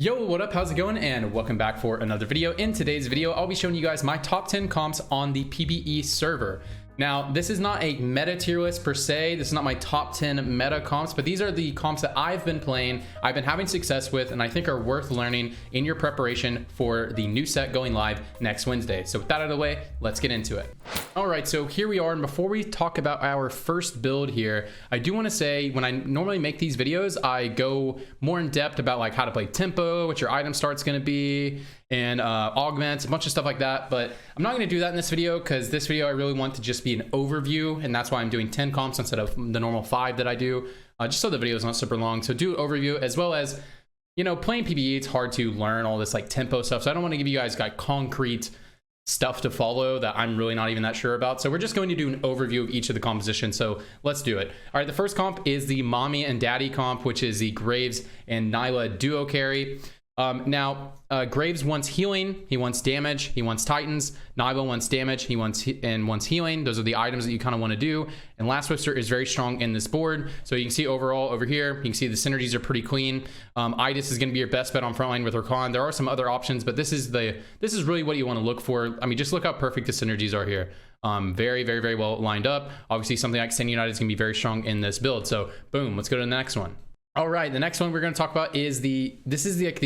Yo, what up? How's it going? And welcome back for another video. In today's video, I'll be showing you guys my top 10 comps on the PBE server. Now, this is not a meta tier list per se. This is not my top 10 meta comps, but these are the comps that I've been playing, I've been having success with, and I think are worth learning in your preparation for the new set going live next Wednesday. So with that out of the way, let's get into it. All right, so here we are. And before we talk about our first build here, I do want to say when I normally make these videos, I go more in depth about like how to play tempo, what your item start's going to be, and augments, a bunch of stuff like that. But I'm not going to do that in this video because this video I really want to just be an overview, and that's why I'm doing 10 comps instead of the normal 5 that I do, just so the video is not super long. So do an overview, as well as, you know, playing PBE, it's hard to learn all this like tempo stuff, so I don't want to give you guys like concrete stuff to follow that I'm really not even that sure about. So we're just going to do an overview of each of the compositions. So let's do it. All right, the first comp is the mommy and daddy comp, which is the Graves and Nidalee duo carry. Graves wants healing, he wants damage, he wants Titans. Nidalee wants damage, he wants healing. Those are the items that you kind of want to do. And Last Whisper is very strong in this board. So you can see overall over here, you can see the synergies are pretty clean. Idas is going to be your best bet on frontline with Rakan. There are some other options, but this is really what you want to look for. I mean, just look how perfect the synergies are here. Very, very, very well lined up. Obviously, something like Sin United is going to be very strong in this build. So boom, let's go to the next one. All right, the next one we're going to talk about is the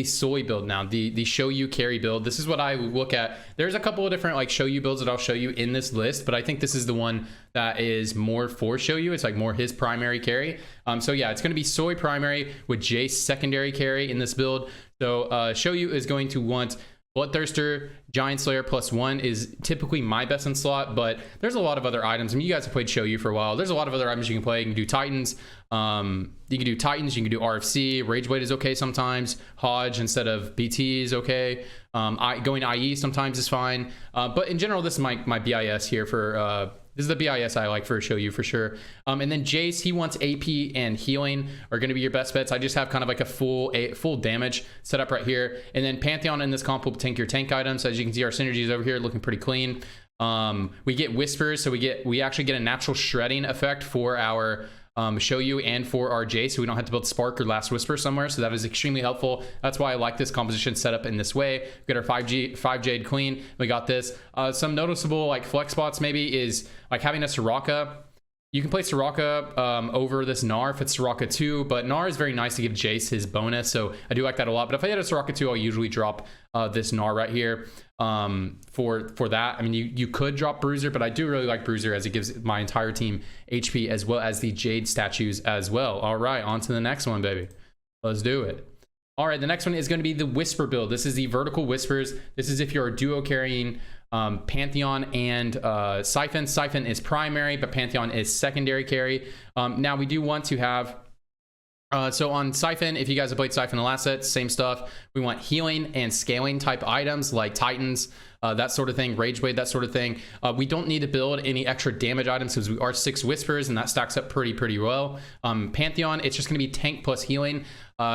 Soy build now, the show you carry build. This is what I look at. There's a couple of different like show you builds that I'll show you in this list, but I think this is the one that is more for show you. It's like more his primary carry. So yeah, it's going to be Soy primary with Jace secondary carry in this build. So show you is going to want Bloodthirster, Giant Slayer +1 is typically my best in slot, but there's a lot of other items. I mean, you guys have played Show You for a while. There's a lot of other items you can play. You can do Titans. You can do RFC. Rageblade is okay sometimes. Hodge instead of BT is okay. Going IE sometimes is fine. But in general, this is my BIS here for... this is the BIS I like for Show You for sure. And then Jace, he wants AP and healing are going to be your best bets. I just have kind of like a full damage set up right here. And then Pantheon in this comp will tank your tank items. As you can see, our synergies over here looking pretty clean. We get Whispers, so we actually get a natural shredding effect for our Show You and for our Jace, so we don't have to build Spark or Last Whisper somewhere. So that is extremely helpful. That's why I like this composition set up in this way. We got our 5 Jade clean. We got this. Some noticeable like flex spots maybe is like having a Soraka. You can play Soraka over this Gnar if it's Soraka 2, but Gnar is very nice to give Jace his bonus, so I do like that a lot. But if I had a Soraka 2, I'll usually drop this Gnar right here for that. I mean, you could drop Bruiser, but I do really like Bruiser as it gives my entire team HP as well as the Jade statues as well. All right, on to the next one, baby. Let's do it. All right, the next one is going to be the Whisper build. This is the Vertical Whispers. This is if you're a duo carrying Pantheon and Siphon. Siphon is primary, but Pantheon is secondary carry. Now we do want to have so on Siphon, if you guys have played Siphon the last set, same stuff. We want healing and scaling type items like Titans, that sort of thing, Rageblade, that sort of thing. We don't need to build any extra damage items because we are 6 Whispers, and that stacks up pretty well. Pantheon, it's just going to be tank plus healing.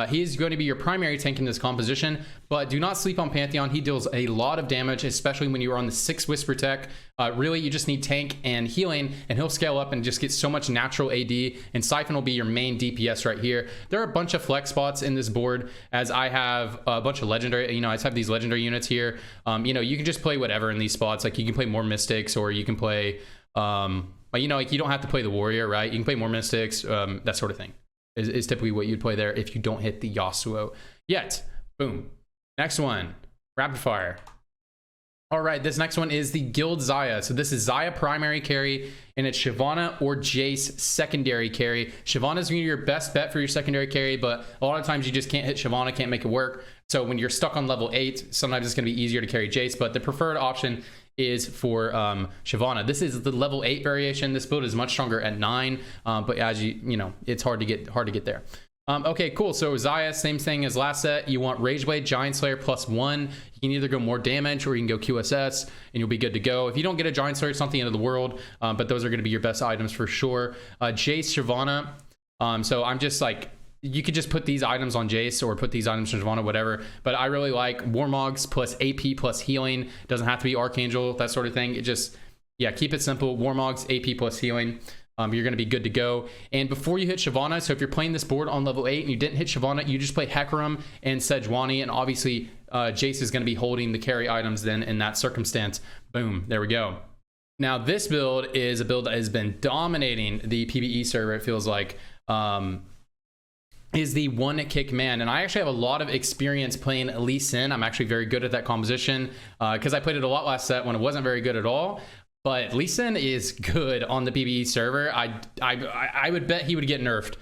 He is going to be your primary tank in this composition, but do not sleep on Pantheon. He deals a lot of damage, especially when you are on the 6 Whisper tech. Really, you just need tank and healing, and he'll scale up and just get so much natural AD, and Siphon will be your main DPS right here. There are a bunch of flex spots in this board, as I have a bunch of legendary, you know, I just have these legendary units here. You know, you can just play whatever in these spots. Like, you can play more Mystics, or you can play, you know, like, you don't have to play the Warrior, right? You can play more Mystics, that sort of thing. Is typically what you'd play there if you don't hit the Yasuo yet. Boom. Next one, rapid fire. All right, this next one is the Guild Xayah. So this is Xayah primary carry, and it's Shyvana or Jace secondary carry. Shyvana is going to be your best bet for your secondary carry, but a lot of times you just can't hit Shyvana, can't make it work. So when you're stuck on level 8, sometimes it's going to be easier to carry Jace, but the preferred option is for Shyvana. This is the level 8 variation. This build is much stronger at 9, but as you know, it's hard to get there. Okay, cool. So Xayah, same thing as last set. You want Rageblade, Giant Slayer +1. You can either go more damage or you can go QSS, and you'll be good to go. If you don't get a Giant Slayer, it's not the end of the world, but those are going to be your best items for sure. Jace, Shyvana. So I'm just like, you could just put these items on Jace or put these items on Shyvana, whatever. But I really like Warmogs plus AP plus healing. It doesn't have to be Archangel, that sort of thing. It just, yeah, keep it simple. Warmogs, AP plus healing. you're going to be good to go. And before you hit Shyvana, so if you're playing this board on level 8 and you didn't hit Shyvana, you just play Hecarim and Sejuani, and obviously Jace is going to be holding the carry items then in that circumstance. Boom, there we go. Now this build is a build that has been dominating the PBE server, it feels like. Is the one kick man, and I actually have a lot of experience playing Lee Sin. I'm actually very good at that composition because I played it a lot last set when it wasn't very good at all. But Lee Sin is good on the PBE server. I would bet he would get nerfed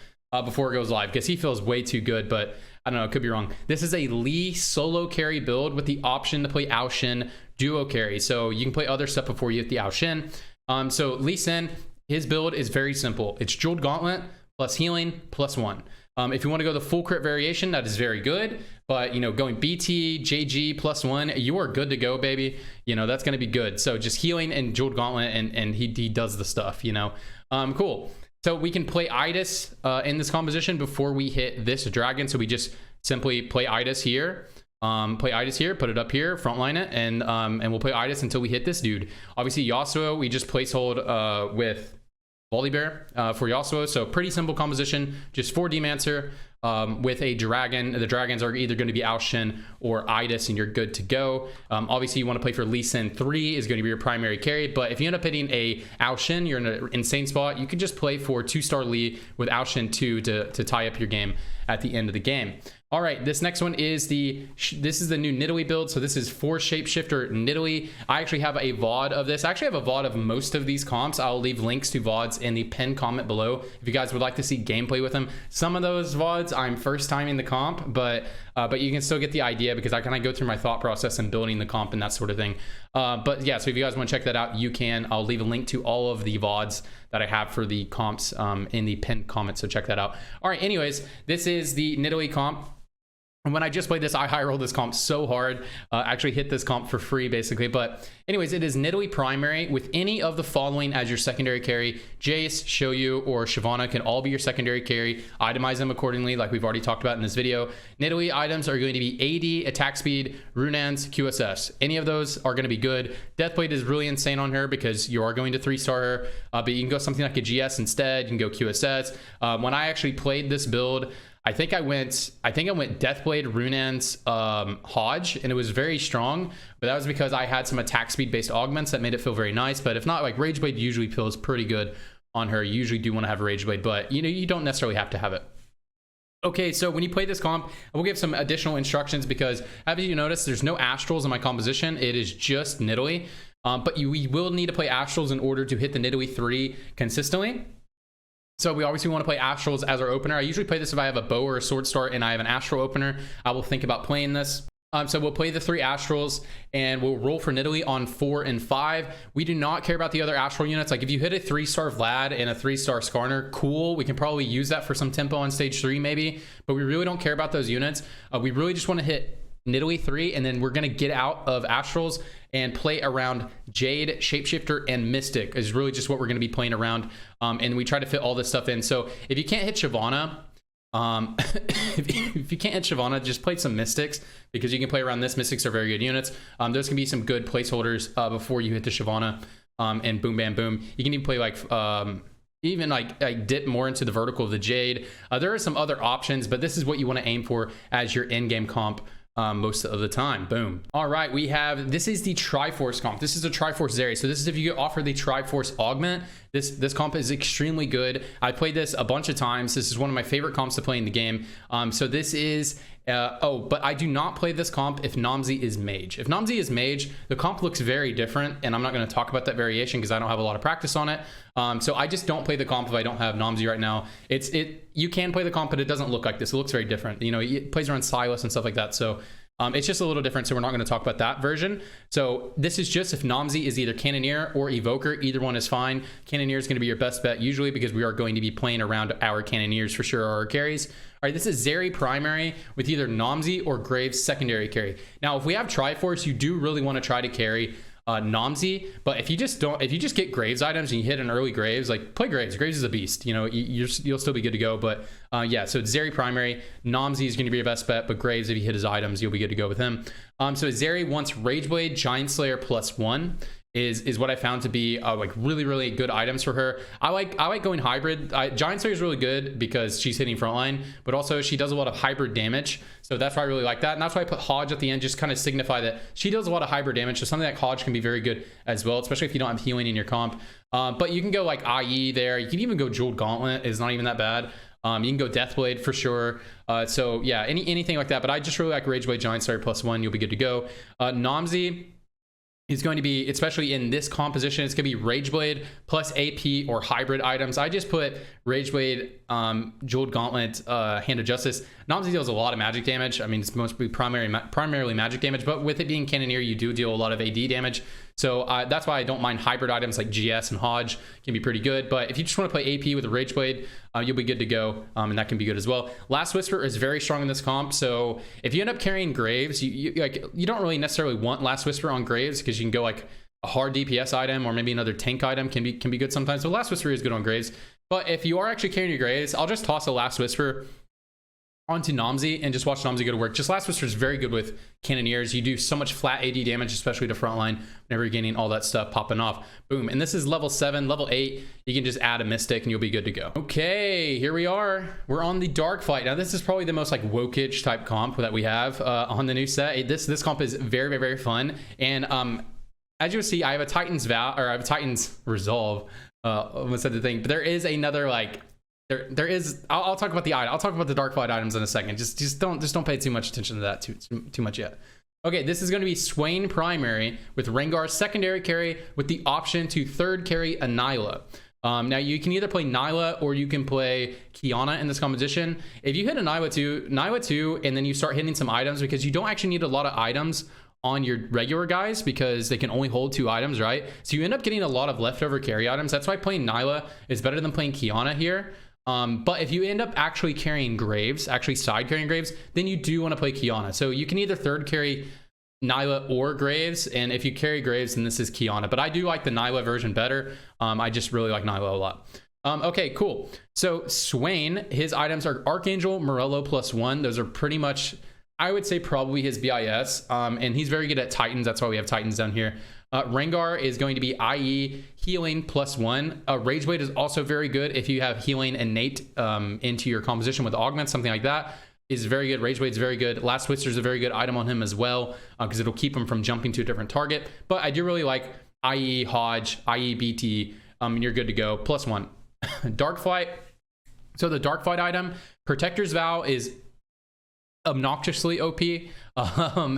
before it goes live because he feels way too good, but I don't know, it could be wrong. This is a Lee solo carry build with the option to play Ao Shin duo carry, so you can play other stuff before you hit the Ao Shin. So Lee Sin, his build is very simple. It's Jeweled Gauntlet plus healing plus 1. If you want to go the full crit variation, that is very good. But, you know, going BT, JG plus 1, you are good to go, baby. You know, that's going to be good. So just healing and Jeweled Gauntlet, and he does the stuff, you know. Cool. So we can play Idis in this composition before we hit this dragon. So we just simply play Idis here. Play Idis here, put it up here, frontline it, and we'll play Idis until we hit this dude. Obviously, Yasuo, we just placehold with Volibear for Yasuo, so pretty simple composition, just 4 Demancer with a dragon. The dragons are either going to be Ao Shin or Idis, and you're good to go. Obviously, you want to play for Lee Sin. 3 is going to be your primary carry, but if you end up hitting a Ao Shin, you're in an insane spot. You can just play for 2-star Lee with Ao Shin 2 to tie up your game at the end of the game. All right, this next one is this is the new Nidalee build. So this is 4 Shapeshifter Nidalee. I actually have a VOD of this. I actually have a VOD of most of these comps. I'll leave links to VODs in the pinned comment below if you guys would like to see gameplay with them. Some of those VODs I'm first timing the comp, but you can still get the idea because I kind of go through my thought process and building the comp and that sort of thing. But yeah, so if you guys want to check that out, you can. I'll leave a link to all of the VODs that I have for the comps in the pinned comment, so check that out. All right, anyways, this is the Nidalee comp. And when I just played this, I high rolled this comp so hard. Actually hit this comp for free, basically. But anyways, it is Nidalee primary with any of the following as your secondary carry. Jace, Shoyu, or Shyvana can all be your secondary carry. Itemize them accordingly, like we've already talked about in this video. Nidalee items are going to be AD, attack speed, Runaan's, QSS. Any of those are going to be good. Deathblade is really insane on her because you are going to 3-star her, but you can go something like a GS instead. You can go QSS. When I actually played this build, I think I went Deathblade, Runaan's, Hodge, and it was very strong, but that was because I had some attack speed based augments that made it feel very nice. But if not, like Rageblade usually feels pretty good on her. You usually do want to have a Rageblade, but you know, you don't necessarily have to have it. Okay, so when you play this comp, I will give some additional instructions because as you notice, there's no Astrals in my composition. It is just Nidalee, but we will need to play Astrals in order to hit the Nidalee 3 consistently. So we obviously want to play Astrals as our opener. I usually play this if I have a bow or a sword start and I have an Astral opener. I will think about playing this. So we'll play the 3 Astrals and we'll roll for Nidalee on 4 and 5. We do not care about the other Astral units. Like if you hit a 3-star Vlad and a 3-star Skarner, cool. We can probably use that for some tempo on stage 3 maybe, but we really don't care about those units. We really just want to hit Nidalee 3, and then we're going to get out of Astrals and play around Jade, Shapeshifter, and Mystic is really just what we're going to be playing around. And we try to fit all this stuff in. So if you can't hit Shyvana, if you can't hit Shyvana, just play some Mystics because you can play around this. Mystics are very good units. Those can be some good placeholders before you hit the Shyvana, and boom, bam, boom. You can even play like even like dip more into the vertical of the Jade. There are some other options, but this is what you want to aim for as your in-game comp. Most of the time. Boom. All right, this is the Triforce comp. This is a Triforce Zeri. So this is if you get offered the Triforce augment. This comp is extremely good. I played this a bunch of times. This is one of my favorite comps to play in the game. So this is but I do not play this comp if Namzi is mage. If Namzi is mage, the comp looks very different, and I'm not going to talk about that variation because I don't have a lot of practice on it. So I just don't play the comp if I don't have Namzi right now. You can play the comp, but it doesn't look like this. It looks very different. You know, it plays around Silas and stuff like that. So it's just a little different, so we're not going to talk about that version. So this is just if Namzi is either Cannoneer or Evoker, either one is fine. Cannoneer is going to be your best bet usually because we are going to be playing around our Cannoneers for sure, or our carries. All right, this is Zeri primary with either Namzi or Graves secondary carry. Now, if we have Triforce, you do really want to try to carry Namzi, but if you just get Graves items and you hit an early Graves, like play Graves. Graves is a beast. You know, you'll still be good to go. But yeah, so it's Zeri primary. Namzi is going to be your best bet, but Graves, if you hit his items, you'll be good to go with him. So Zeri wants Rageblade, Giant Slayer +1. is what I found to be like really good items for her. I like going hybrid. Giant Slayer is really good because she's hitting frontline, but also she does a lot of hybrid damage. So that's why I really like that. And that's why I put Hodge at the end, just kind of signify that she does a lot of hybrid damage. So something like Hodge can be very good as well, especially if you don't have healing in your comp. But you can go like IE there. You can even go Jeweled Gauntlet, is not even that bad. You can go Deathblade for sure. So yeah, anything like that. But I just really like Rageblade Giant Slayer +1. You'll be good to go. Namzi is going to be, especially in this composition, it's going to be Rageblade plus AP or hybrid items. I just put Rageblade, Jeweled Gauntlet, Hand of Justice. Namzi deals a lot of magic damage. I mean, it's mostly primarily magic damage, but with it being Cannoneer, you do deal a lot of AD damage. So that's why I don't mind hybrid items like GS and Hodge can be pretty good. But if you just want to play AP with a Rageblade, you'll be good to go, and that can be good as well. Last Whisper is very strong in this comp. So if you end up carrying Graves, you don't really necessarily want Last Whisper on Graves because you can go like a hard DPS item or maybe another tank item can be good sometimes. So Last Whisper is good on Graves. But if you are actually carrying your Graves, I'll just toss a Last Whisper onto Namzi and just watch Namzi go to work. Just Last Whisper is very good with Cannoneers. You do so much flat AD damage, especially to frontline, whenever you're getting all that stuff popping off. Boom. And this is level 7, level 8. You can just add a Mystic and you'll be good to go. Okay, here we are. We're on the Darkflight. Now, this is probably the most like wokage type comp that we have on the new set. This comp is very fun. And as you will see, I have a Titan's Vow, or I have a Titan's Resolve. Almost said the thing, but there is another like, there is, I'll talk about the item. I'll talk about the Darkflight items in a second. Just don't pay too much attention to that too much yet. Okay, this is going to be Swain primary with Rengar secondary carry with the option to third carry a Nidalee. Now you can either play Nidalee or you can play Qiyana in this composition. If you hit a Nidalee 2, and then you start hitting some items, because you don't actually need a lot of items on your regular guys because they can only hold 2 items, right? So you end up getting a lot of leftover carry items. That's why playing Nidalee is better than playing Qiyana here. But if you end up actually carrying Graves, actually side carrying Graves, then you do want to play Qiyana. So you can either third carry Nidalee or Graves, and if you carry Graves, then this is Qiyana. But I do like the Nidalee version better. I just really like Nidalee a lot. Okay, cool. So Swain, his items are Archangel, Morello +1. Those are pretty much, I would say, probably his BIS. And he's very good at Titans. That's why we have Titans down here. Rengar is going to be IE healing +1. Rageblade is also very good if you have healing innate into your composition with augments, something like that is very good. Rageblade is very good. Last Whisper is a very good item on him as well because it'll keep him from jumping to a different target. But I do really like IE Hodge, IE BT, and you're good to go. +1. Darkflight. So the Darkflight item, Protector's Vow, is obnoxiously OP.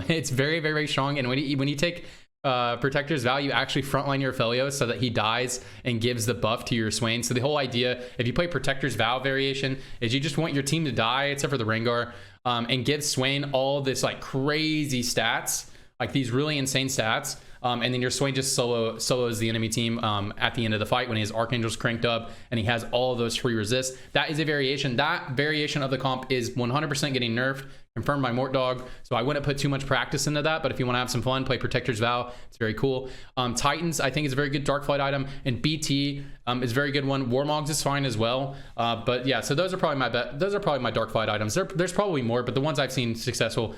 It's very strong, and when you take Protector's Vow, you actually frontline your Aphelios so that he dies and gives the buff to your Swain. So the whole idea, if you play Protector's Vow variation, is you just want your team to die, except for the Rengar, and give Swain all this like crazy stats, like these really insane stats, and then your Swain just solos the enemy team at the end of the fight when his Archangel's cranked up and he has all of those free resists. That is a variation. That variation of the comp is 100% getting nerfed, confirmed by Mortdog, so I wouldn't put too much practice into that. But if you want to have some fun, play Protector's Vow. It's very cool. Titans, I think, is a very good Darkflight item, and BT is a very good one. Warmogs is fine as well. But yeah, so those are probably my Darkflight items. There's probably more, but the ones I've seen successful,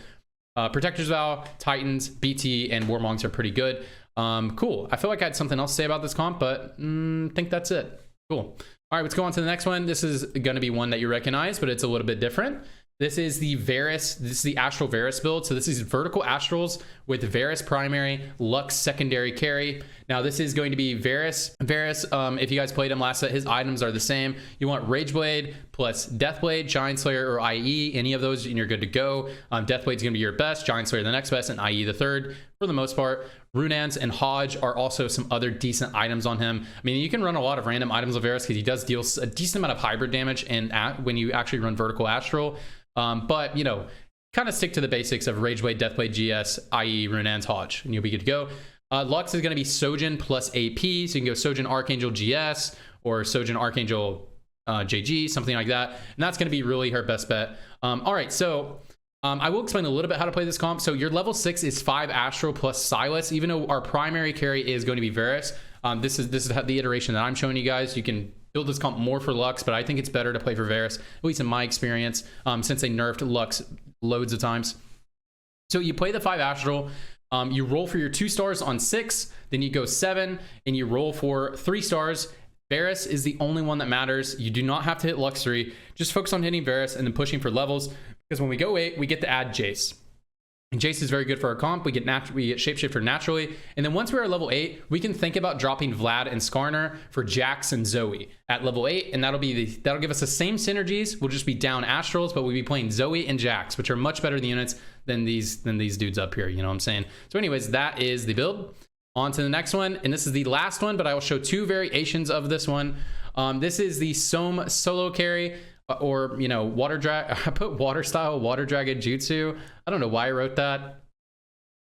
Protector's Vow, Titans, BT, and Warmogs are pretty good. Cool. I feel like I had something else to say about this comp, but I think that's it. Cool. All right, let's go on to the next one. This is going to be one that you recognize, but it's a little bit different. This is the Varus. This is the Astral Varus build. So this is vertical Astrals with Varus primary, Lux secondary carry. Now this is going to be Varus. If you guys played him last set, his items are the same. You want Rageblade plus Deathblade, Giant Slayer, or IE. Any of those, and you're good to go. Deathblade's going to be your best, Giant Slayer the next best, and IE the third for the most part. Runans and Hodge are also some other decent items on him. I mean, you can run a lot of random items of Varus because he does deal a decent amount of hybrid damage and when you actually run vertical Astral. But you know, kind of stick to the basics of Rageblade, Deathblade, GS, IE, Runans, Hodge, and you'll be good to go. Lux is going to be Sojourn plus AP, so you can go Sojourn Archangel GS or Sojourn Archangel JG, something like that, and that's going to be really her best bet. All right, so I will explain a little bit how to play this comp. So your level 6 is 5 Astral plus Silas, even though our primary carry is going to be Varus. This is the iteration that I'm showing you guys. You can build this comp more for Lux, but I think it's better to play for Varus, at least in my experience, since they nerfed Lux loads of times. So you play the 5 Astral. You roll for your 2 stars on 6, then you go 7, and you roll for 3 stars. Varus is the only one that matters. You do not have to hit Lux 3. Just focus on hitting Varus and then pushing for levels, because when we go 8, we get to add Jace. And Jace is very good for our comp. We get Shapeshifter naturally. And then once we are level 8, we can think about dropping Vlad and Skarner for Jax and Zoe at level 8. And that'll give us the same synergies. We'll just be down Astrals, but we'll be playing Zoe and Jax, which are much better units than these dudes up here. You know what I'm saying? So anyways, that is the build. On to the next one. And this is the last one, but I will show 2 variations of this one. This is the Sohm solo carry. Or, you know, water drag. I put water style water dragon jutsu. I don't know why I wrote that.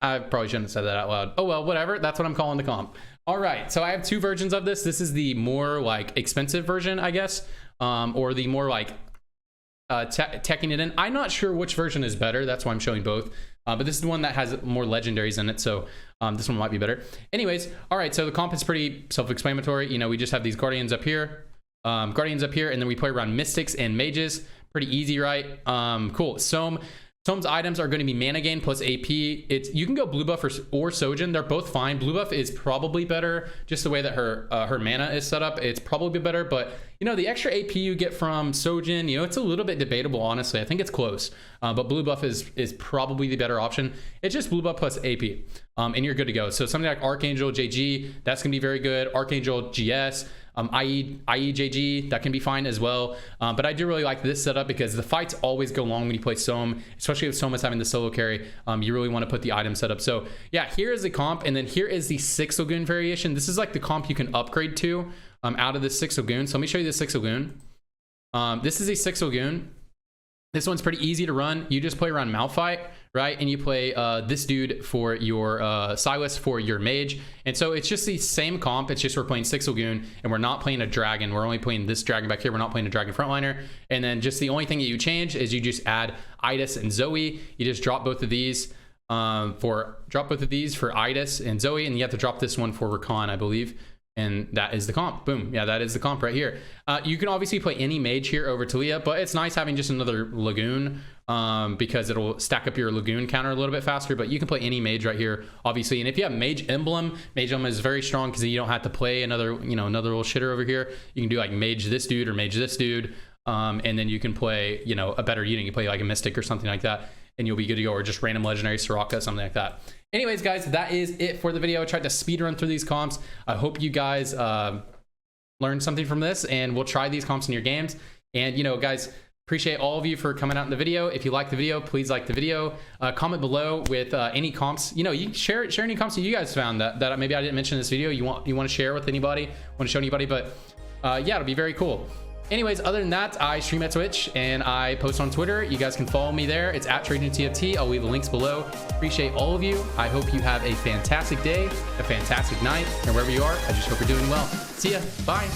I probably shouldn't have said that out loud. Oh well, whatever. That's what I'm calling the comp. All right, so I have 2 versions of this. This is the more like expensive version, I guess, or the more like teching it in. I'm not sure which version is better. That's why I'm showing both. But this is the one that has more legendaries in it, so this one might be better. Anyways, all right. So the comp is pretty self-explanatory. You know, we just have these guardians up here. And then we play around mystics and mages. Pretty easy, right? Cool. Sohm's items are going to be mana gain plus AP. You can go blue buff or Sojourn. They're both fine. Blue buff is probably better, just the way that her mana is set up. It's probably better, but you know, the extra AP you get from Sojourn, you know, it's a little bit debatable, honestly. I think it's close, but blue buff is probably the better option. It's just blue buff plus AP, and you're good to go. So something like Archangel JG, that's gonna be very good. Archangel GS, IE JG, that can be fine as well. But I do really like this setup because the fights always go long when you play Sohm, especially if Sohm is having the solo carry. You really want to put the item setup. So yeah, here is the comp, and then here is the 6 Lagoon variation. This is like the comp you can upgrade to out of the 6 Lagoon. So let me show you the 6 Lagoon. This is a 6 Lagoon. This one's pretty easy to run. You just play around Malphite, right? And you play this dude for your Silas for your mage. And so it's just the same comp. It's just we're playing 6 Lagoon and we're not playing a dragon. We're only playing this dragon back here. We're not playing a dragon frontliner. And then just the only thing that you change is you just add Idis and Zoe. You just drop both of these for Idis and Zoe, and you have to drop this one for Rakan, I believe. And that is the comp. Boom. Yeah, that is the comp right here. You can obviously play any mage here over Talia, but it's nice having just another Lagoon because it'll stack up your Lagoon counter a little bit faster. But you can play any mage right here, obviously. And if you have Mage Emblem is very strong because you don't have to play another little shitter over here. You can do like Mage this dude or Mage this dude. And then you can play, you know, a better unit. You play like a Mystic or something like that, and you'll be good to go, or just random legendary Soraka, something like that. Anyways, guys, that is it for the video. I tried to speed run through these comps. I hope you guys learned something from this, and we'll try these comps in your games. And, you know, guys, appreciate all of you for coming out in the video. If you like the video, please like the video. Comment below with any comps. You know, you can share any comps that you guys found that maybe I didn't mention in this video. You want to share with anybody, want to show anybody, but yeah, it'll be very cool. Anyways, other than that, I stream at Twitch and I post on Twitter. You guys can follow me there. It's at TradingTFT. I'll leave the links below. Appreciate all of you. I hope you have a fantastic day, a fantastic night, and wherever you are, I just hope you're doing well. See ya. Bye.